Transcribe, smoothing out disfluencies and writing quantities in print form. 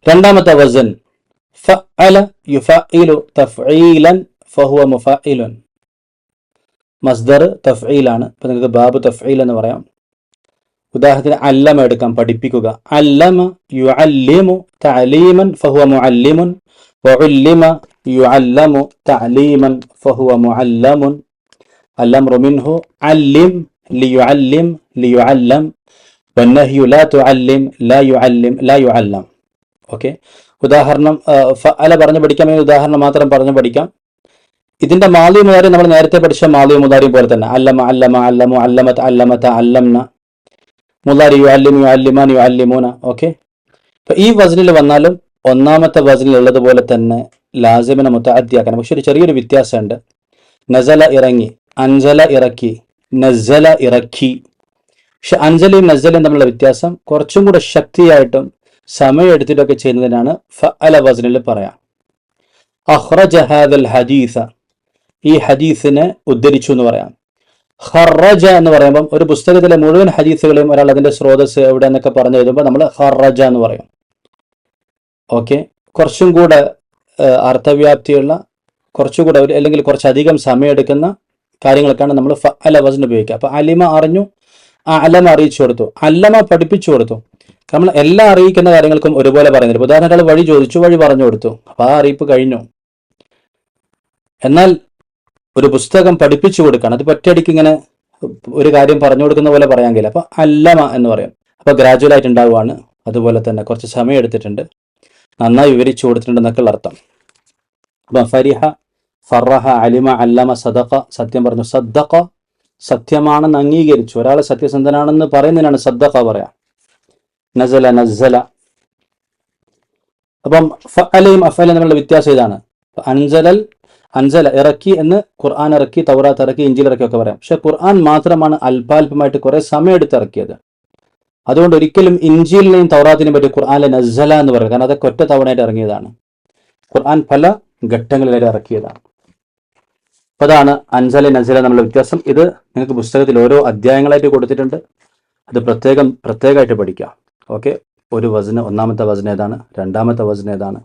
രണ്ടാമത്തെ വസൻ ഫഅല യുഫഇലു തഫ്ഈലൻ ഫഹുവ മുഫഇലുൻ. മസ്ദർ തഫ്ഈലാണ്. ഇപ്പൊ നിങ്ങൾക്ക് ബാബു തഫ്ഈൽ എന്ന് പറയാം. ഉദാഹരണത്തിന് അല്ലമ എടുക്കാം, പഠിപ്പിക്കുക. അല്ലമ യുഅല്ലിമു തഅലീമൻ ഫഹുവ മുഅല്ലിമുൻ വഉല്ലിമ യുഅല്ലമു തഅലീമൻ ഫഹുവ മുഅല്ലമുൻ. അൽഅംറു മിൻഹു അല്ലിം ലിയുഅല്ലിം ലിയുഅല്ലം വന്നഹ്യു ലാ തുഅല്ലിം ലാ യുഅല്ലിം ലാ യുഅല്ലം. ഓക്കെ, ഉദാഹരണം ഫഅല പറഞ്ഞു പഠിക്കാം. ഉദാഹരണം മാത്രം പറഞ്ഞു പഠിക്കാം. ഇതിന്റെ മാളി മുതാരി നമ്മൾ നേരത്തെ പഠിച്ച മാളി മുതാരി പോലെ തന്നെ അല്ലമ അല്ലമ അല്ലമു അല്ലമത അല്ലമത അല്ലംന. മുതാരി യുഅല്ലിമു യുഅല്ലിമാൻ യുഅല്ലിമൂന. ഓക്കെ, ഇപ്പൊ ഈ വസ്നിൽ വന്നാലും ഒന്നാമത്തെ വസ്നിൽ ഉള്ളതുപോലെ തന്നെ ലാസിമിനെ മുതഅദ്ദിയാക്കണം. പക്ഷെ ഒരു ചെറിയൊരു വ്യത്യാസമുണ്ട്. നസല ഇറങ്ങി, അൻസല ഇറക്കി, നസല ഇറക്കി. പക്ഷെ അൻസലയും നസലയും തമ്മിലുള്ള വ്യത്യാസം കുറച്ചും കൂടെ ശക്തിയായിട്ടും സമയം എടുത്തിട്ടൊക്കെ ചെയ്യുന്നതിനാണ് ഫഅല വസ്നിൽ പറയാം. അഖ്റജ ഹാദൽ ഹദീസ, ഈ ഹദീസിനെ ഉദ്ധരിച്ചു എന്ന് പറയാം. ഖറജ എന്ന് പറയുമ്പോൾ ഒരു പുസ്തകത്തിലെ മുഴുവൻ ഹദീസുകളെയും ഒരാൾ അതിന്റെ സ്രോതസ് എവിടെ എന്നൊക്കെ പറഞ്ഞു എഴുതുമ്പോൾ നമ്മൾ ഖറജ എന്ന് പറയും. ഓക്കെ, കുറച്ചും കൂടെ അർത്ഥവ്യാപ്തിയുള്ള, കുറച്ചുകൂടെ അല്ലെങ്കിൽ കുറച്ചധികം സമയം എടുക്കുന്ന കാര്യങ്ങൾക്കാണ് നമ്മൾ ഫഅല വസ്ൻ ഉപയോഗിക്കുക. അപ്പൊ അലിമ അറിഞ്ഞു, അലമ അറിയിച്ചു കൊടുത്തു, അല്ലമ പഠിപ്പിച്ചു കൊടുത്തു. നമ്മൾ എല്ലാം അറിയിക്കുന്ന കാര്യങ്ങൾക്കും ഒരുപോലെ പറയുന്നില്ല. ഉദാഹരണങ്ങൾ വഴി ചോദിച്ചു, വഴി പറഞ്ഞു കൊടുത്തു, അപ്പൊ ആ അറിയിപ്പ് കഴിഞ്ഞു. എന്നാൽ ഒരു പുസ്തകം പഠിപ്പിച്ചു കൊടുക്കണം, അത് ഒറ്റയടിക്ക് ഇങ്ങനെ ഒരു കാര്യം പറഞ്ഞു കൊടുക്കുന്ന പോലെ പറയാൻ കഴിയില്ല. അപ്പൊ അല്ലമ എന്ന് പറയും. അപ്പൊ ഗ്രാജുവൽ ആയിട്ട് ഉണ്ടാവുകയാണ്. അതുപോലെ തന്നെ കുറച്ച് സമയം എടുത്തിട്ടുണ്ട്, നന്നായി വിവരിച്ചു കൊടുത്തിട്ടുണ്ടെന്നൊക്കെയുള്ള അർത്ഥം. അപ്പൊ ഫരിഹ, ഫറഹ, അലിമ, അല്ലമ, സദഖ, സത്യം പറഞ്ഞു. സദ്ദഖ, സത്യമാണെന്ന് അംഗീകരിച്ചു. ഒരാൾ സത്യസന്ധനാണെന്ന് പറയുന്നതിനാണ് സദ്ദഖ പറയാം. നസല, നസ്സല. അപ്പം ഫഅലയും അഫഅലും തമ്മിലുള്ള വ്യത്യാസം ഇതാണ്. അൻസലൽ, അൻസല ഇറക്കി എന്ന് ഖുർആൻ ഇറക്കി, തൗറാത്ത് ഇറക്കി, ഇഞ്ചിൽ ഇറക്കി ഒക്കെ പറയാം. പക്ഷെ ഖുർആൻ മാത്രമാണ് അല്പാൽപമായിട്ട് കുറെ സമയം എടുത്ത് ഇറക്കിയത്. അതുകൊണ്ട് ഒരിക്കലും ഇഞ്ചിലിനെയും തൗറാത്തിനെയും പറ്റി ഖുർആനിലെ നസ്സല എന്ന് പറയും. കാരണം അതൊക്കെ ഒറ്റ തവണയായിട്ട് ഇറങ്ങിയതാണ്. ഖുർആൻ പല ഘട്ടങ്ങളിലായിട്ട് ഇറക്കിയതാണ്. അപ്പൊ അതാണ് അൻസല നസ്സല എന്നുള്ള വ്യത്യാസം. ഇത് നിങ്ങൾക്ക് പുസ്തകത്തിൽ ഓരോ അധ്യായങ്ങളായിട്ട് കൊടുത്തിട്ടുണ്ട്. അത് പ്രത്യേകമായിട്ട് പഠിക്കാം. ഓക്കെ, ഒരു വസ്ന്, ഒന്നാമത്തെ വസ്ന് ഏതാണ്, രണ്ടാമത്തെ വസ്ന് ഏതാണ്,